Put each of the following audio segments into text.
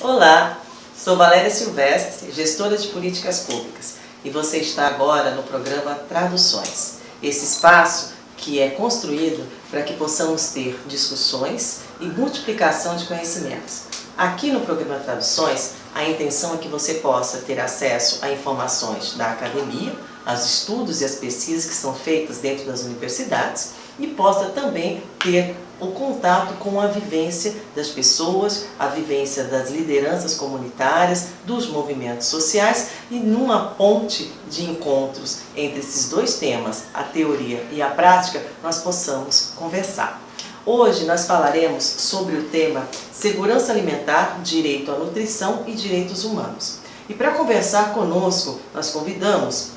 Olá, sou Valéria Silvestre, gestora de políticas públicas, e você está agora no programa Traduções, esse espaço que é construído para que possamos ter discussões e multiplicação de conhecimentos. Aqui no programa Traduções, a intenção é que você possa ter acesso a informações da academia, aos estudos e as pesquisas que são feitas dentro das universidades e possa também ter o contato com a vivência das pessoas, a vivência das lideranças comunitárias, dos movimentos sociais e numa ponte de encontros entre esses dois temas, a teoria e a prática, nós possamos conversar. Hoje nós falaremos sobre o tema Segurança Alimentar, Direito à Nutrição e Direitos Humanos. E para conversar conosco, nós convidamos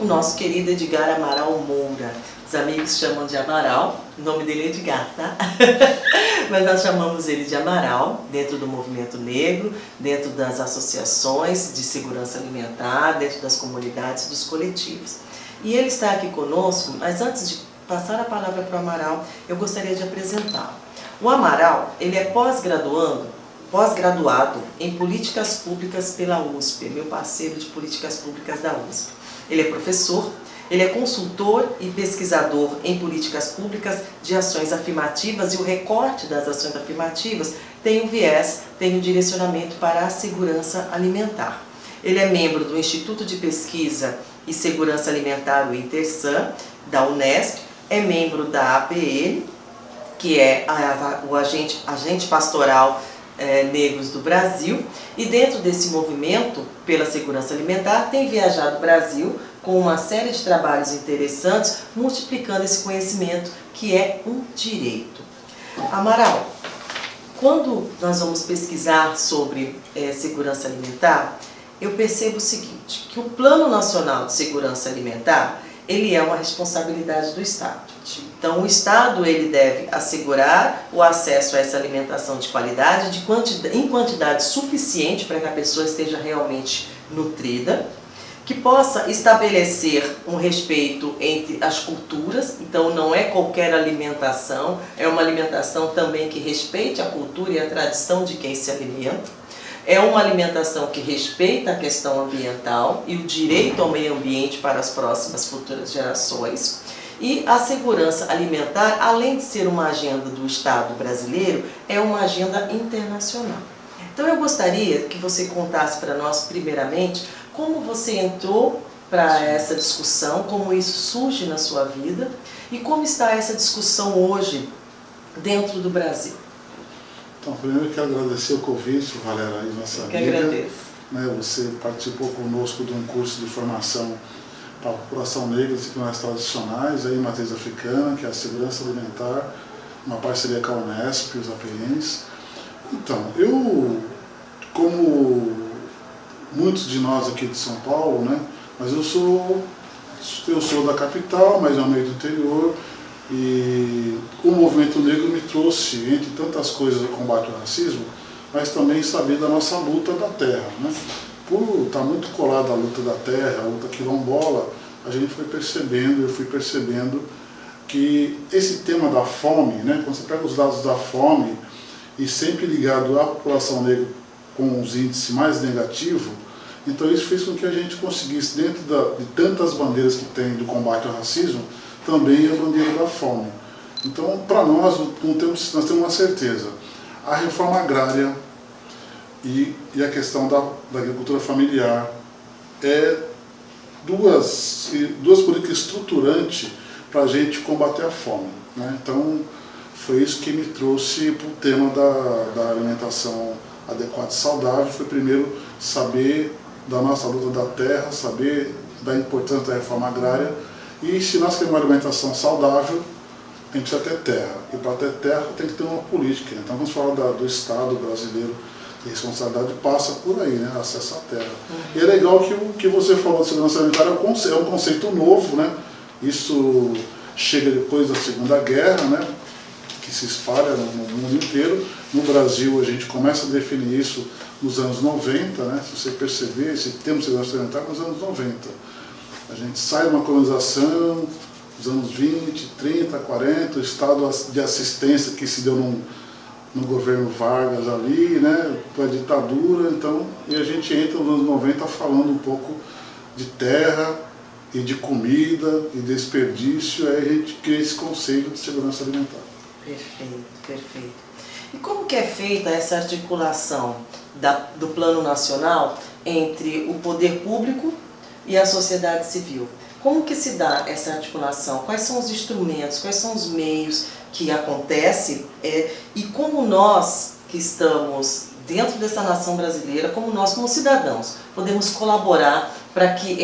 o nosso querido Edgar Amaral Moura. Os amigos chamam de Amaral, o nome dele é Edgar, tá? Mas nós chamamos ele de Amaral, dentro do movimento negro, dentro das associações de segurança alimentar, dentro das comunidades, dos coletivos. E ele está aqui conosco, mas antes de passar a palavra para o Amaral, eu gostaria de apresentá-lo. O Amaral, ele é pós-graduado em Políticas Públicas pela USP, meu parceiro de Políticas Públicas da USP. Ele é professor, ele é consultor e pesquisador em políticas públicas de ações afirmativas e o recorte das ações afirmativas tem um viés, tem um direcionamento para a segurança alimentar. Ele é membro do Instituto de Pesquisa e Segurança Alimentar, o INTERSAM, da Unesp, é membro da APN, que é o agente pastoral negros do Brasil, e dentro desse movimento pela segurança alimentar tem viajado o Brasil com uma série de trabalhos interessantes, multiplicando esse conhecimento que é um direito. Amaral, quando nós vamos pesquisar sobre segurança alimentar, eu percebo o seguinte, que o Plano Nacional de Segurança Alimentar, ele é uma responsabilidade do Estado. Então, o Estado ele deve assegurar o acesso a essa alimentação de qualidade, em quantidade suficiente para que a pessoa esteja realmente nutrida, que possa estabelecer um respeito entre as culturas, então não é qualquer alimentação, é uma alimentação também que respeite a cultura e a tradição de quem se alimenta. É uma alimentação que respeita a questão ambiental e o direito ao meio ambiente para as próximas futuras gerações. E a segurança alimentar, além de ser uma agenda do Estado brasileiro, é uma agenda internacional. Então eu gostaria que você contasse para nós, primeiramente, como você entrou para essa discussão, como isso surge na sua vida e como está essa discussão hoje dentro do Brasil. Então, primeiro eu quero agradecer o convite, Valéria, e nossa amiga. Eu que agradeço. Você participou conosco de um curso de formação para a população negra de equipamentos tradicionais, aí, em matriz africana, que é a segurança alimentar, uma parceria com a Unesp e os APNs. Então, eu, como muitos de nós aqui de São Paulo, né, mas eu sou da capital, mas ao meio do interior, e o movimento negro me trouxe, entre tantas coisas, o combate ao racismo, mas também saber da nossa luta da terra, né? Por estar muito colado à luta da terra, a luta quilombola, a gente foi percebendo, eu fui percebendo que esse tema da fome, né? Quando você pega os dados da fome e sempre ligado à população negra com os índices mais negativos, então isso fez com que a gente conseguisse, dentro de tantas bandeiras que tem do combate ao racismo, também a bandeira da fome. Então, para nós temos uma certeza. A reforma agrária e a questão da agricultura familiar é duas políticas estruturantes para a gente combater a fome, né? Então, foi isso que me trouxe para o tema da alimentação adequada e saudável. Foi primeiro saber da nossa luta da terra, saber da importância da reforma agrária. E se nós queremos uma alimentação saudável, a gente precisa ter terra. E para ter terra tem que ter uma política. Então, quando a gente fala do Estado brasileiro, a responsabilidade passa por aí, né? Acesso à terra. E é legal que o que você falou de segurança alimentar é um conceito novo, né? Isso chega depois da Segunda Guerra, né? Que se espalha no mundo inteiro. No Brasil, a gente começa a definir isso nos anos 90, né? Se você perceber, esse termo de segurança alimentar nos anos 90. A gente sai de uma colonização dos anos 20, 30, 40, o estado de assistência que se deu no governo Vargas ali, né, com a ditadura, então, e a gente entra nos anos 90 falando um pouco de terra e de comida e desperdício, aí a gente cria esse conceito de segurança alimentar. Perfeito, perfeito. E como que é feita essa articulação do plano nacional entre o poder público e a sociedade civil? Como que se dá essa articulação? Quais são os instrumentos, quais são os meios que acontecem e como nós que estamos dentro dessa nação brasileira, como nós como cidadãos, podemos colaborar para que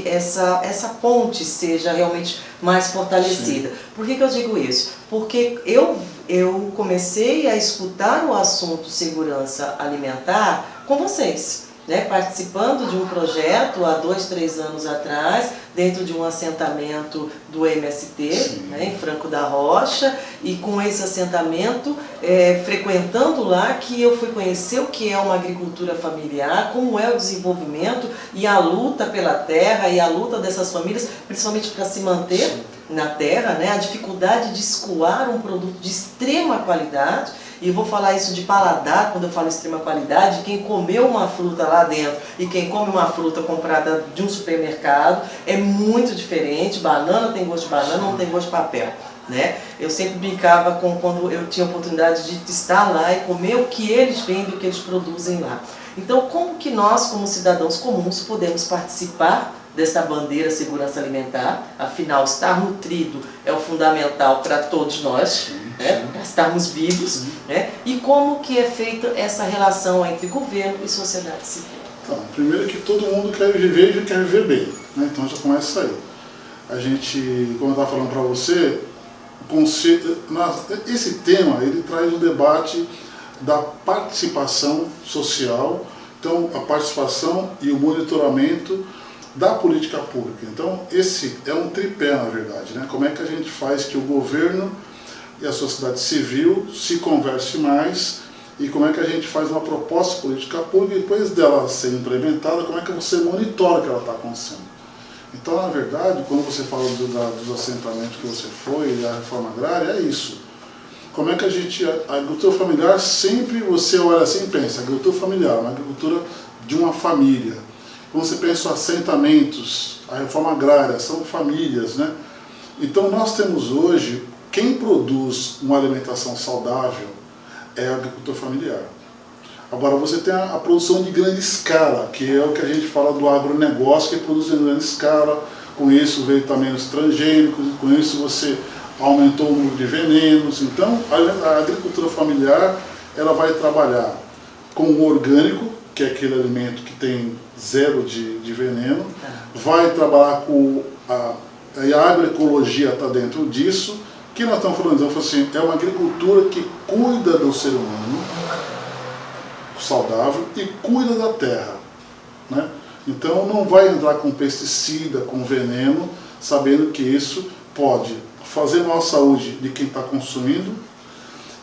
essa ponte seja realmente mais fortalecida? Sim. Por que eu digo isso? Porque eu comecei a escutar o assunto segurança alimentar com vocês, né, participando de um projeto há 2, 3 anos atrás, dentro de um assentamento do MST, né, em Franco da Rocha, e com esse assentamento, frequentando lá, que eu fui conhecer o que é uma agricultura familiar, como é o desenvolvimento e a luta pela terra e a luta dessas famílias, principalmente para se manter na terra, né, a dificuldade de escoar um produto de extrema qualidade. E eu vou falar isso de paladar, quando eu falo extrema qualidade, quem comeu uma fruta lá dentro e quem come uma fruta comprada de um supermercado é muito diferente. Banana tem gosto de banana, não tem gosto de papel, né? Eu sempre brincava quando eu tinha a oportunidade de estar lá e comer o que eles vendem, o que eles produzem lá. Então, como que nós, como cidadãos comuns, podemos participar dessa bandeira segurança alimentar? Afinal, estar nutrido é o fundamental para todos nós, né? Para estarmos vivos, né? E como que é feita essa relação entre governo e sociedade civil? Então, primeiro que todo mundo quer viver e quer viver bem, né? Então já começa aí. A gente, como eu estava falando para você, esse tema ele traz o debate da participação social, então a participação e o monitoramento da política pública. Então esse é um tripé, na verdade, né? Como é que a gente faz que o governo e a sociedade civil se conversem mais e como é que a gente faz uma proposta de política pública e depois dela ser implementada, como é que você monitora que ela está acontecendo. Então, na verdade, quando você fala dos assentamentos que você foi e da reforma agrária, é isso. Como é que a agricultura familiar, sempre você olha assim e pensa, agricultura familiar, uma agricultura de uma família. Quando você pensa em assentamentos, a reforma agrária, são famílias, né? Então nós temos hoje, quem produz uma alimentação saudável é a agricultura familiar. Agora você tem a produção de grande escala, que é o que a gente fala do agronegócio, que produz em grande escala, com isso veio também os transgênicos, com isso você aumentou o número de venenos. Então a agricultura familiar ela vai trabalhar com o orgânico, que é aquele alimento que tem zero de veneno, vai trabalhar com a agroecologia está dentro disso, que nós estamos falando assim, é uma agricultura que cuida do ser humano saudável e cuida da terra, né? Então não vai entrar com pesticida, com veneno, sabendo que isso pode fazer mal à saúde de quem está consumindo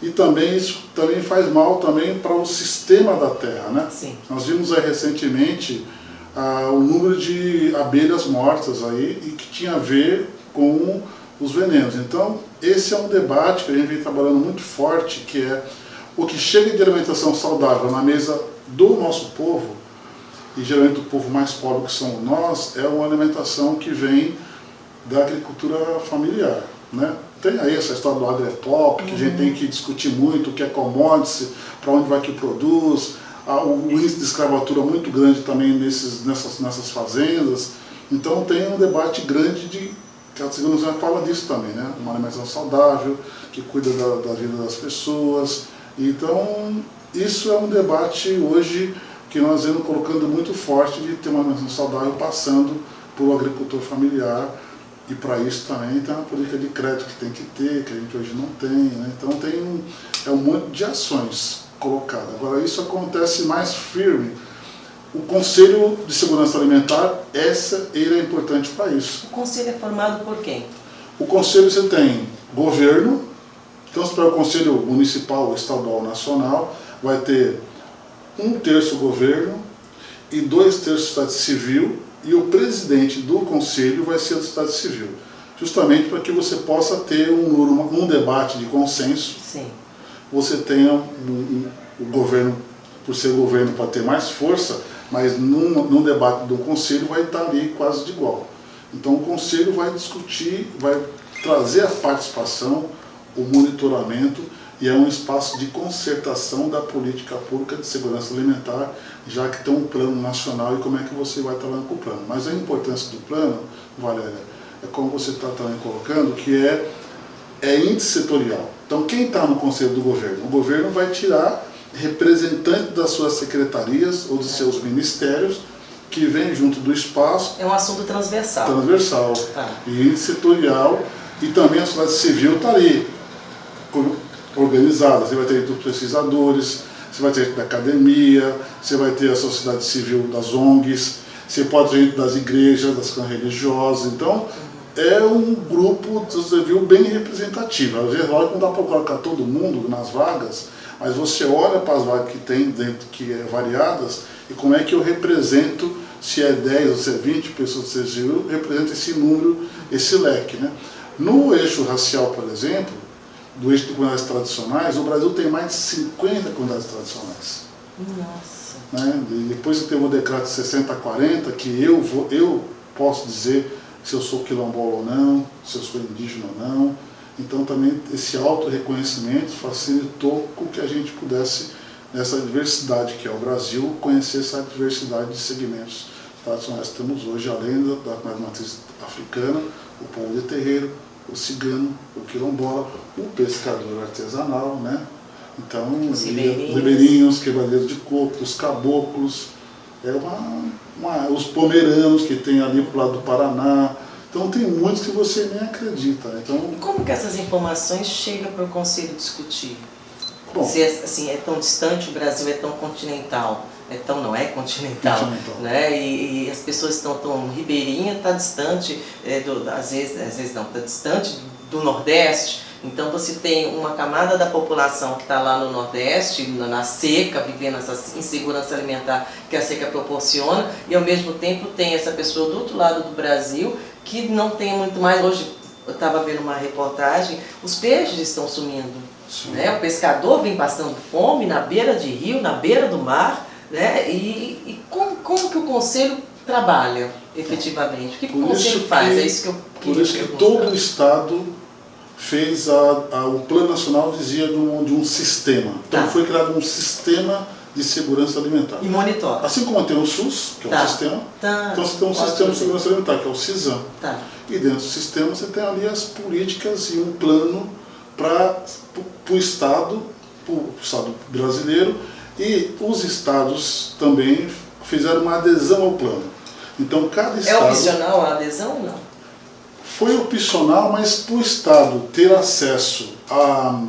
e também isso também faz mal também para o sistema da terra, né? Sim. Nós vimos aí recentemente o número de abelhas mortas aí e que tinha a ver com os venenos. Então esse é um debate que a gente vem trabalhando muito forte, que é o que chega de alimentação saudável na mesa do nosso povo, e geralmente o povo mais pobre que são nós, é uma alimentação que vem da agricultura familiar, né? Tem aí essa história do agretop, que a gente tem que discutir muito, o que é commodity, para onde vai que produz, o índice de escravatura muito grande também nessas fazendas. Então tem um debate grande que a segurança fala disso também, né? Uma alimentação saudável, que cuida da vida das pessoas. Então isso é um debate hoje que nós vamos colocando muito forte de ter uma alimentação saudável passando por um agricultor familiar. E para isso também tem uma política de crédito que tem que ter, que a gente hoje não tem, né? Então tem um monte de ações colocadas. Agora isso acontece mais firme. O Conselho de Segurança Alimentar, ele é importante para isso. O Conselho é formado por quem? O Conselho você tem governo, então se para o Conselho Municipal, Estadual, Nacional, vai ter 1/3 governo e 2/3 sociedade civil, e o presidente do conselho vai ser da sociedade civil, justamente para que você possa ter um debate de consenso. Sim. você tenha o governo, por ser governo, pode ter mais força, mas num debate do Conselho vai estar ali quase de igual. Então o Conselho vai discutir, vai trazer a participação, o monitoramento, e é um espaço de concertação da política pública de segurança alimentar, já que tem um plano nacional e como é que você vai trabalhar com o plano. Mas a importância do plano, Valéria, é como você está também colocando, que é intersetorial. Então quem está no Conselho do Governo? O governo vai tirar representantes das suas secretarias ou dos seus ministérios que vem junto do espaço. É um assunto transversal. Transversal e intersetorial, e também a sociedade civil está ali, organizada. Você vai ter dos pesquisadores, você vai ter gente da academia, você vai ter a sociedade civil das ONGs, você pode ter gente das igrejas, das câmaras religiosas. Então, é um grupo, você viu, bem representativo. Às vezes, lógico, não dá para colocar todo mundo nas vagas, mas você olha para as vagas que tem dentro, que é variadas, e como é que eu represento, se é 10 ou se é 20 pessoas do sociedade civil, representa esse número, esse leque, né? No eixo racial, por exemplo, do eixo de comunidades tradicionais, o Brasil tem mais de 50 comunidades tradicionais. Nossa! Né? E depois você teve o decreto 6040, que eu posso dizer se eu sou quilombola ou não, se eu sou indígena ou não. Então também esse auto-reconhecimento facilitou com que a gente pudesse, nessa diversidade que é o Brasil, conhecer essa diversidade de segmentos tradicionais que temos hoje, além da matriz africana, o povo de terreiro, o cigano, o quilombola, o pescador artesanal, né? Então, os ribeirinhos, quebradeiros de coco, os caboclos, os pomeranos que tem ali pro lado do Paraná. Então tem muitos que você nem acredita. Então, como que essas informações chegam para o Conselho discutir? Bom, se assim, é tão distante, o Brasil é tão continental. Não é continental, né? E as pessoas estão tão ribeirinha, está distante, às vezes não, está distante do Nordeste. Então você tem uma camada da população que está lá no Nordeste, na seca, vivendo essa insegurança alimentar que a seca proporciona, e ao mesmo tempo tem essa pessoa do outro lado do Brasil que não tem muito mais. Hoje eu estava vendo uma reportagem, os peixes estão sumindo, né? O pescador vem passando fome na beira de rio, na beira do mar, né? E como que o Conselho trabalha efetivamente? O que o Conselho faz? É isso que eu queria Por isso que todo o Estado fez o Plano Nacional dizia de um sistema. Então foi criado um sistema de segurança alimentar. E monitora. Assim como tem o SUS, que é um sistema, então você tem um sistema de segurança alimentar, que é o CISAM. E dentro do sistema você tem ali as políticas e um plano para o Estado brasileiro, e os estados também fizeram uma adesão ao plano. Então cada estado... É opcional a adesão ou não? Foi opcional, mas para o Estado ter acesso a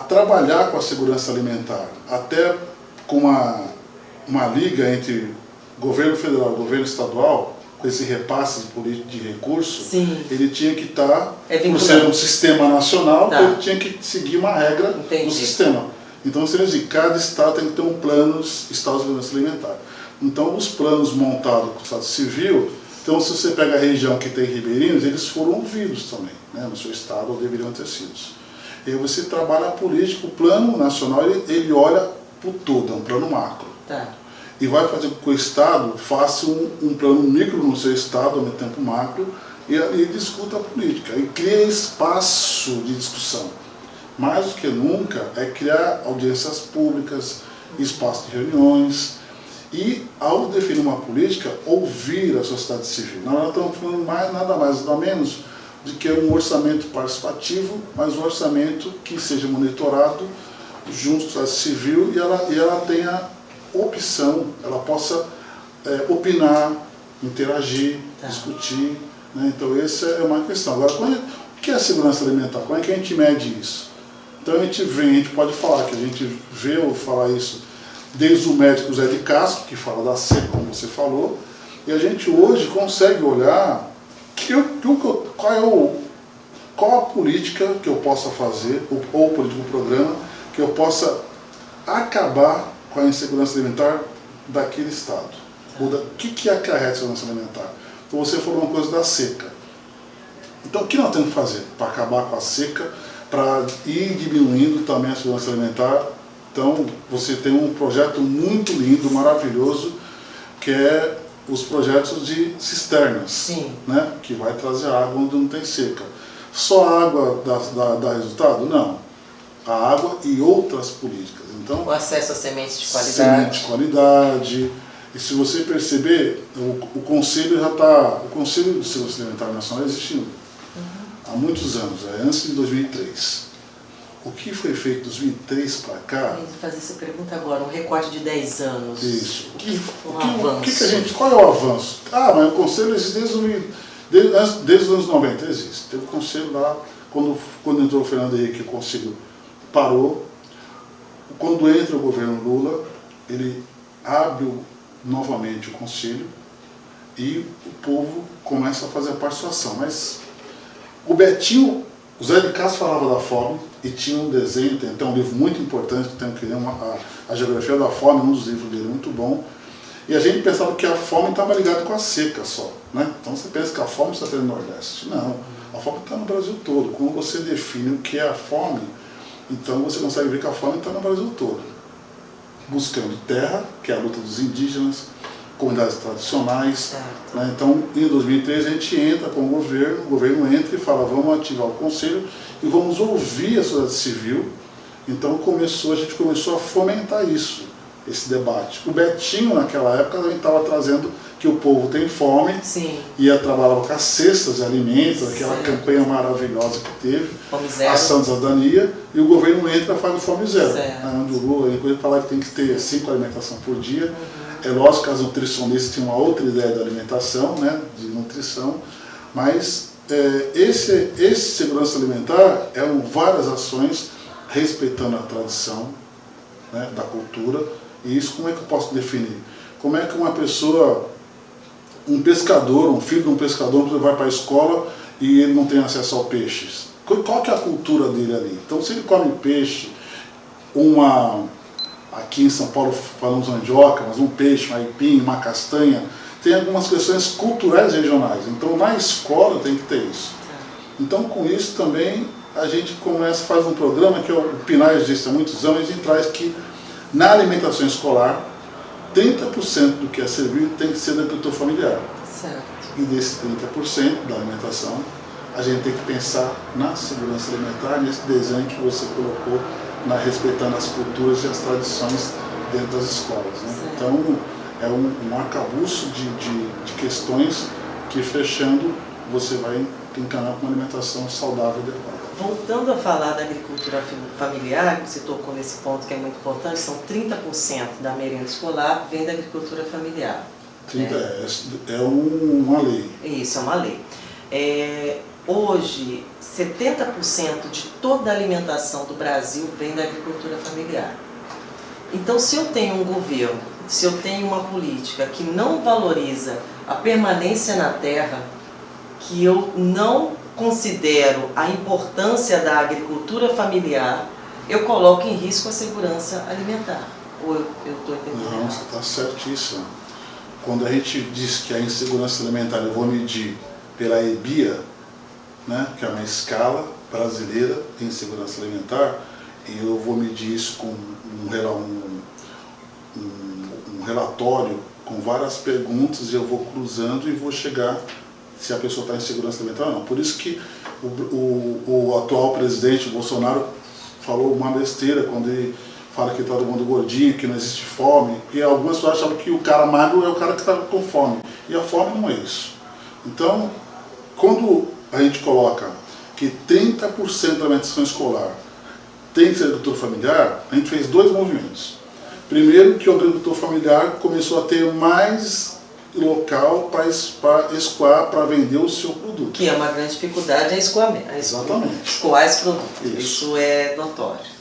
trabalhar com a segurança alimentar, até com uma liga entre governo federal e governo estadual, com esse repasse de recursos, ele tinha que estar, por ser um sistema nacional, ele tinha que seguir uma regra do sistema. Então, cada estado tem que ter um plano Estado de Segurança Alimentar. Então, os planos montados com o Estado Civil, então, se você pega a região que tem ribeirinhos, eles foram ouvidos também, né, no seu estado, ou deveriam ter sido. E aí você trabalha a política, o plano nacional, ele olha para o todo, é um plano macro. E vai fazer com que o Estado faça um plano micro no seu estado, ao mesmo tempo macro, e ali discuta a política, e cria espaço de discussão. Mais do que nunca é criar audiências públicas, espaço de reuniões, e, ao definir uma política, ouvir a sociedade civil. Nós estamos falando nada mais nada menos do que um orçamento participativo, mas um orçamento que seja monitorado junto com a sociedade civil, e ela tenha opção, ela possa opinar, interagir, discutir. Né? Então essa é uma questão. Agora, o que é a segurança alimentar? Como é que a gente mede isso? Então a gente pode falar que a gente vê ou falar isso desde o médico Zé de Castro, que fala da seca, como você falou, e a gente hoje consegue olhar qual a política que eu possa fazer, ou político programa, que eu possa acabar com a insegurança alimentar daquele estado. O que acarreta a segurança alimentar? Então você falou uma coisa da seca. Então o que nós temos que fazer para acabar com a seca, para ir diminuindo também a segurança alimentar. Então, você tem um projeto muito lindo, maravilhoso, que é os projetos de cisternas, Sim. Né? Que vai trazer água onde não tem seca. Só a água dá resultado? Não. A água e outras políticas. Então, o acesso a sementes de qualidade. Semente de qualidade. E se você perceber, o Conselho já está... O Conselho de Segurança Alimentar Nacional existe há muitos anos, antes de 2003. O que foi feito de 2003 para cá... Eu vou fazer essa pergunta agora, um recorte de 10 anos. Isso. Avanço. Qual é o avanço? Ah, mas o Conselho existe desde os anos 90, existe. Teve o Conselho lá, quando entrou o Fernando Henrique, o Conselho parou. Quando entra o governo Lula, ele abre novamente o Conselho e o povo começa a fazer a participação. Mas o Betinho, o Zé de Castro falava da fome e tinha um desenho, tem um livro muito importante, que tem a Geografia da Fome, um dos livros dele muito bom. E a gente pensava que a fome estava ligada com a seca só, né? Então você pensa que a fome está no Nordeste. Não, a fome está no Brasil todo. Quando você define o que é a fome, então você consegue ver que a fome está no Brasil todo. Buscando terra, que é a luta dos indígenas, comunidades tradicionais. Né? Então, em 2013, a gente entra com o governo entra e fala, vamos ativar o Conselho e vamos ouvir a sociedade civil. Então, a gente começou a fomentar isso, esse debate. O Betinho, naquela época, também estava trazendo que o povo tem fome. Sim. Ia trabalhar com as cestas de alimentos, aquela campanha maravilhosa que teve, ação de cidadania, e o governo entra e faz o Fome Zero. Onde o Lula fala que tem que ter 5 alimentação por dia. É lógico que as nutricionistas tinham uma outra ideia da alimentação, né, de nutrição, mas esse segurança alimentar várias ações respeitando a tradição, né, da cultura. E isso como é que eu posso definir? Como é que uma pessoa, um pescador, um filho de um pescador, vai para a escola e ele não tem acesso ao peixe? Qual que é a cultura dele ali? Então, se ele come peixe, aqui em São Paulo falamos mandioca, mas um peixe, um aipim, uma castanha, tem algumas questões culturais regionais. Então, na escola tem que ter isso. Então, com isso também, a gente faz um programa que o PNAE existe há muitos anos, a gente traz que na alimentação escolar, 30% do que é servido tem que ser da agricultura familiar. Certo. E desse 30% da alimentação, a gente tem que pensar na segurança alimentar, nesse desenho que você colocou, respeitando as culturas e as tradições dentro das escolas. Né? Então, é um arcabouço de questões que, fechando, você vai encanar com uma alimentação saudável e adequada. Voltando a falar da agricultura familiar, você tocou nesse ponto que é muito importante, são 30% da merenda escolar vem da agricultura familiar. 30 é uma lei. Isso, é uma lei. Hoje, 70% de toda a alimentação do Brasil vem da agricultura familiar. Então, se eu tenho um governo, se eu tenho uma política que não valoriza a permanência na terra, que eu não considero a importância da agricultura familiar, eu coloco em risco a segurança alimentar. Ou eu estou entendendo? Não, você está certíssimo. Quando a gente diz que a insegurança alimentar eu vou medir pela EBIA, né, que é uma escala brasileira de insegurança alimentar, e eu vou medir isso com um relatório com várias perguntas, e eu vou cruzando e vou chegar se a pessoa está em segurança alimentar ou não. Por isso que o atual presidente Bolsonaro falou uma besteira quando ele fala que todo mundo gordinho, que não existe fome, e algumas pessoas acham que o cara magro é o cara que está com fome, e a fome não é isso. Então, quando a gente coloca que 30% da alimentação escolar tem que ser agricultura familiar, a gente fez 2 movimentos. Primeiro, que o agricultor familiar começou a ter mais local para escoar, para vender o seu produto. Que é uma grande dificuldade, é escoamento. Exatamente. Escoar esse produto. Isso é notório.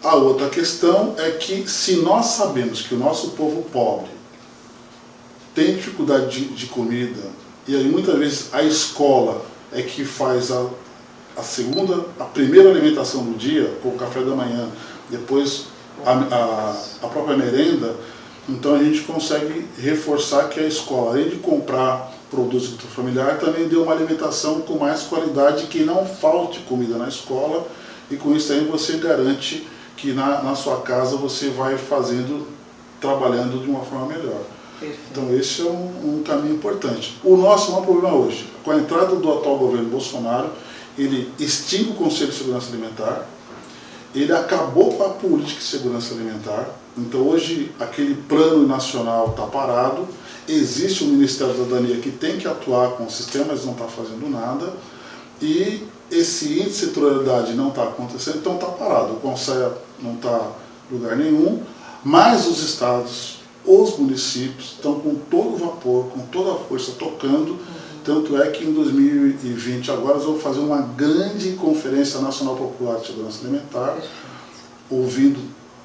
A outra questão é que, se nós sabemos que o nosso povo pobre tem dificuldade de comida, e aí muitas vezes a escola é que faz a primeira alimentação do dia, com o café da manhã, depois a própria merenda, então a gente consegue reforçar que a escola, além de comprar produtos familiares, também dê uma alimentação com mais qualidade, que não falte comida na escola e com isso aí você garante que na sua casa você vai trabalhando de uma forma melhor. Perfeito. Então esse é um caminho importante. O nosso maior problema hoje, com a entrada do atual governo Bolsonaro, ele extingue o Conselho de Segurança Alimentar, ele acabou com a política de segurança alimentar, então hoje aquele plano nacional está parado, existe o Ministério da Cidadania que tem que atuar com o sistema, mas não está fazendo nada, e esse índice de setorialidade não está acontecendo, então está parado, o Conselho não está em lugar nenhum, mas os estados, os municípios estão com todo o vapor, com toda a força tocando, tanto é que em 2020 agora nós vamos fazer uma grande Conferência Nacional Popular de Segurança Alimentar, ouvindo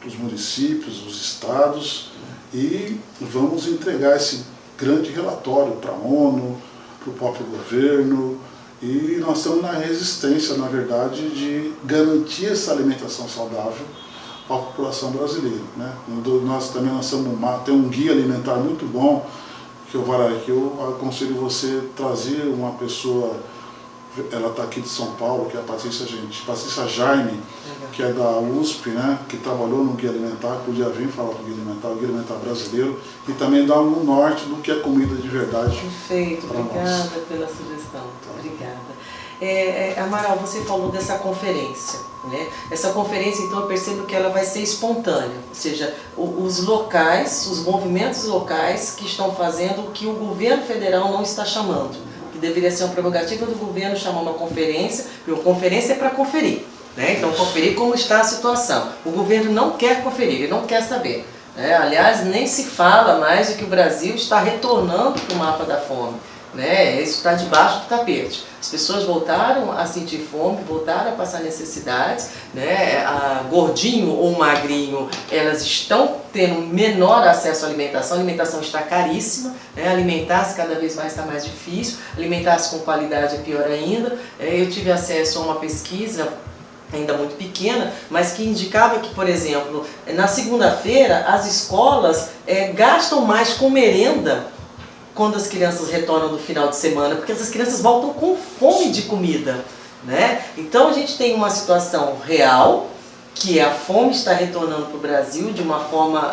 os municípios, os estados, e vamos entregar esse grande relatório para a ONU, para o próprio governo, e nós estamos na resistência, na verdade, de garantir essa alimentação saudável à população brasileira, né? Nós também temos um guia alimentar muito bom, que eu aconselho você trazer uma pessoa, ela está aqui de São Paulo, que é a Patrícia Jaime, que é da USP, né, que trabalhou no Guia Alimentar, podia vir falar do o Guia Alimentar brasileiro, e também dar um norte do que é comida de verdade. Perfeito, obrigada pela sugestão. Obrigada. Amaral, você falou dessa conferência, né? Essa conferência, então, eu percebo que ela vai ser espontânea, ou seja, os locais, os movimentos locais que estão fazendo o que o governo federal não está chamando, que deveria ser uma prerrogativa do governo chamar uma conferência, porque a conferência é para conferir, né? Então, conferir como está a situação. O governo não quer conferir, ele não quer saber. Aliás, nem se fala mais de que o Brasil está retornando para o mapa da fome. Isso está debaixo do tapete. As pessoas voltaram a sentir fome, voltaram a passar necessidades, gordinho ou magrinho, elas estão tendo menor acesso à alimentação, a alimentação está caríssima, alimentar-se cada vez mais está mais difícil, alimentar-se com qualidade é pior ainda. Eu tive acesso a uma pesquisa ainda muito pequena, mas que indicava que, por exemplo, na segunda-feira as escolas gastam mais com merenda quando as crianças retornam do final de semana, porque essas crianças voltam com fome de comida, né? Então a gente tem uma situação real, que a fome está retornando para o Brasil de uma forma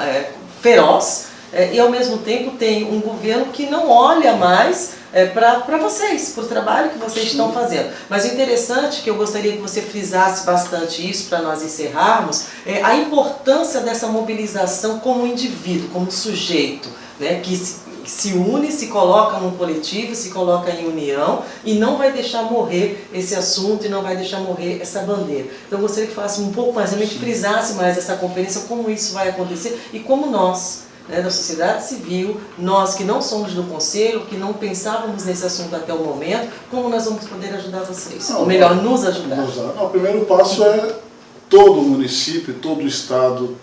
feroz, e ao mesmo tempo tem um governo que não olha mais para vocês, para o trabalho que vocês estão fazendo. Mas o interessante, que eu gostaria que você frisasse bastante isso para nós encerrarmos, é a importância dessa mobilização como indivíduo, como sujeito, né, que se une, se coloca num coletivo, se coloca em união e não vai deixar morrer esse assunto e não vai deixar morrer essa bandeira. Então eu gostaria que falasse um pouco mais, realmente frisasse mais essa conferência, como isso vai acontecer e como nós, da sociedade civil, nós que não somos do Conselho, que não pensávamos nesse assunto até o momento, como nós vamos poder ajudar vocês? Ou melhor, nos ajudar. O primeiro passo é todo município, todo estado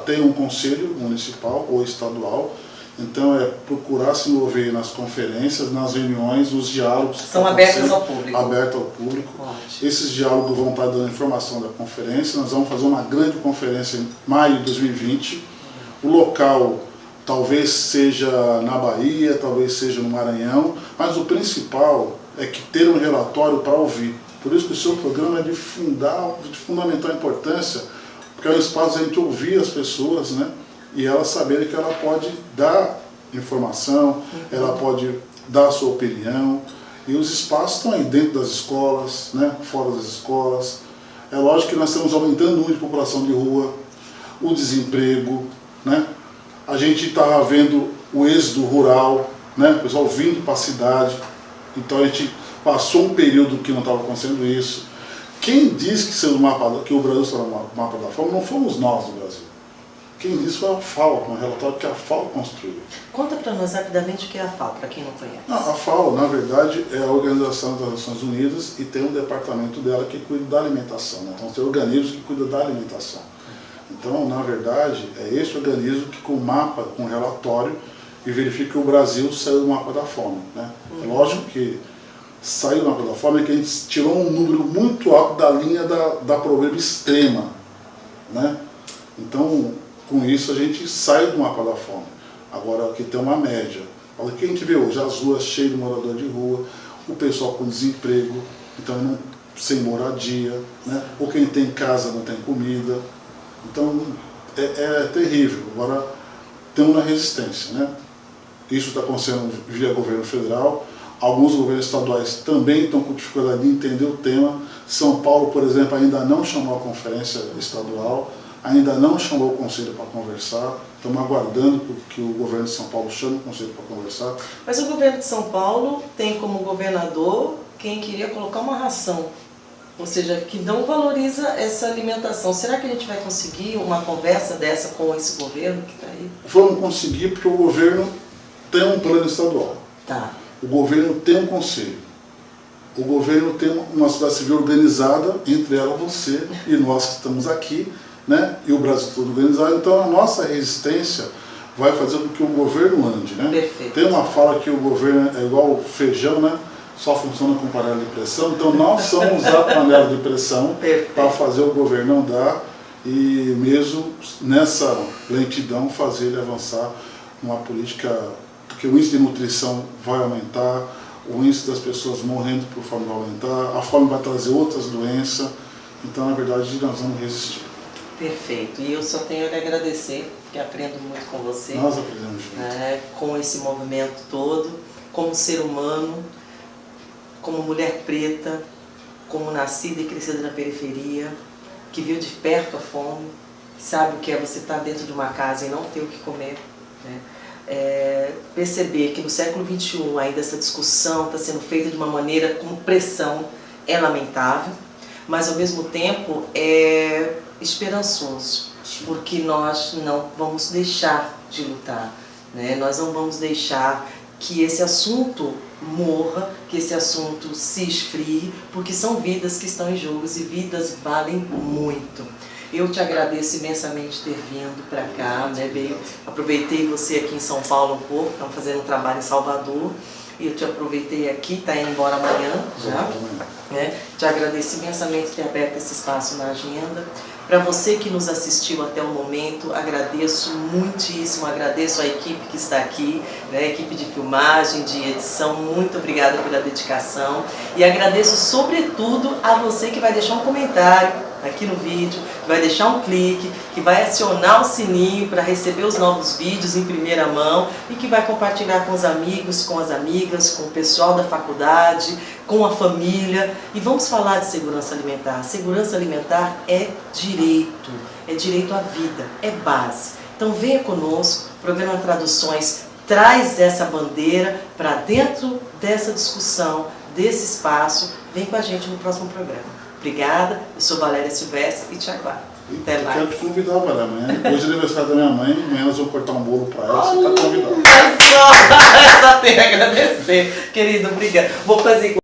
tem um conselho municipal ou estadual. Então procurar se envolver nas conferências, nas reuniões, nos diálogos. São abertos ao público. Abertos ao público. Ótimo. Esses diálogos vão estar dando informação da conferência. Nós vamos fazer uma grande conferência em maio de 2020. O local talvez seja na Bahia, talvez seja no Maranhão, mas o principal é que ter um relatório para ouvir. Por isso que o seu programa é de fundamental importância, porque é um espaço de a gente ouvir as pessoas, né? E ela saber que ela pode dar informação, ela pode dar a sua opinião, e os espaços estão aí dentro das escolas, né, fora das escolas. É lógico que nós estamos aumentando o número de população de rua, o desemprego, né? A gente está vendo o êxodo rural, né, o pessoal vindo para a cidade, então a gente passou um período que não estava acontecendo isso. Quem disse que o Brasil está no mapa da fome não fomos nós do Brasil. Quem disse foi a FAO, um relatório que a FAO construiu. Conta para nós rapidamente o que é a FAO, para quem não conhece. A FAO, na verdade, é a Organização das Nações Unidas e tem um departamento dela que cuida da alimentação, né? Então tem organismos que cuidam da alimentação. Então, na verdade, é esse organismo que com o mapa, com o relatório, e verifica que o Brasil saiu do mapa da fome, né? É lógico que saiu do mapa da fome é que a gente tirou um número muito alto da linha da pobreza extrema, né? Então, com isso a gente sai do mapa da fome. Agora aqui tem uma média. Olha o que a gente vê hoje, as ruas cheias de morador de rua, o pessoal com desemprego. Então sem moradia, né? Ou quem tem casa não tem comida. Então é terrível. Agora temos uma resistência, né? Isso está acontecendo via governo federal. Alguns governos estaduais também estão com dificuldade de entender o tema. São Paulo, por exemplo, ainda não chamou a conferência estadual, ainda não chamou o conselho para conversar. Estamos aguardando que o governo de São Paulo chame o conselho para conversar. Mas o governo de São Paulo tem como governador quem queria colocar uma ração, ou seja, que não valoriza essa alimentação. Será que a gente vai conseguir uma conversa dessa com esse governo que está aí? Vamos conseguir porque o governo tem um plano estadual. Tá. O governo tem um conselho. O governo tem uma sociedade civil organizada, entre ela você e nós que estamos aqui, né? E o Brasil todo organizado. Então a nossa resistência vai fazer com que o governo ande, né? Perfeito. Tem uma fala que o governo é igual o feijão, né? Só funciona com panela de pressão. Então nós somos a panela de pressão para fazer o governo andar e mesmo nessa lentidão fazer ele avançar uma política, porque o índice de nutrição vai aumentar, o índice das pessoas morrendo por fome vai aumentar, a fome vai trazer outras doenças. Então na verdade nós vamos resistir. Perfeito. E eu só tenho a lhe agradecer, porque aprendo muito com você. Nós aprendemos juntos. Com esse movimento todo, como ser humano, como mulher preta, como nascida e crescida na periferia, que viu de perto a fome, que sabe o que é você estar dentro de uma casa e não ter o que comer, né? Perceber que no século XXI ainda essa discussão está sendo feita de uma maneira com pressão é lamentável, mas ao mesmo tempo é esperançoso, porque nós não vamos deixar de lutar, né? Nós não vamos deixar que esse assunto morra, que esse assunto se esfrie, porque são vidas que estão em jogo e vidas valem muito. Eu te agradeço imensamente ter vindo para cá, né? Aproveitei você aqui em São Paulo um pouco, estamos fazendo um trabalho em Salvador, e eu te aproveitei aqui, está indo embora amanhã já, né? Te agradeço imensamente ter aberto esse espaço na agenda. Para você que nos assistiu até o momento, agradeço muitíssimo, agradeço a equipe que está aqui, né, a equipe de filmagem, de edição, muito obrigada pela dedicação. E agradeço sobretudo a você que vai deixar um comentário aqui no vídeo, que vai deixar um clique, que vai acionar o sininho para receber os novos vídeos em primeira mão e que vai compartilhar com os amigos, com as amigas, com o pessoal da faculdade, com a família. E vamos falar de segurança alimentar. Segurança alimentar é direito à vida, é base. Então venha conosco, o programa Traduções traz essa bandeira para dentro dessa discussão, desse espaço. Vem com a gente no próximo programa. Obrigada, eu sou Valéria Silvestre e te aguardo. Até mais. Quero te convidar, Valéria, amanhã. Hoje é aniversário da minha mãe, amanhã nós vamos cortar um bolo para ela, você está convidado. Só tenho a agradecer, querido, obrigada. Vou fazer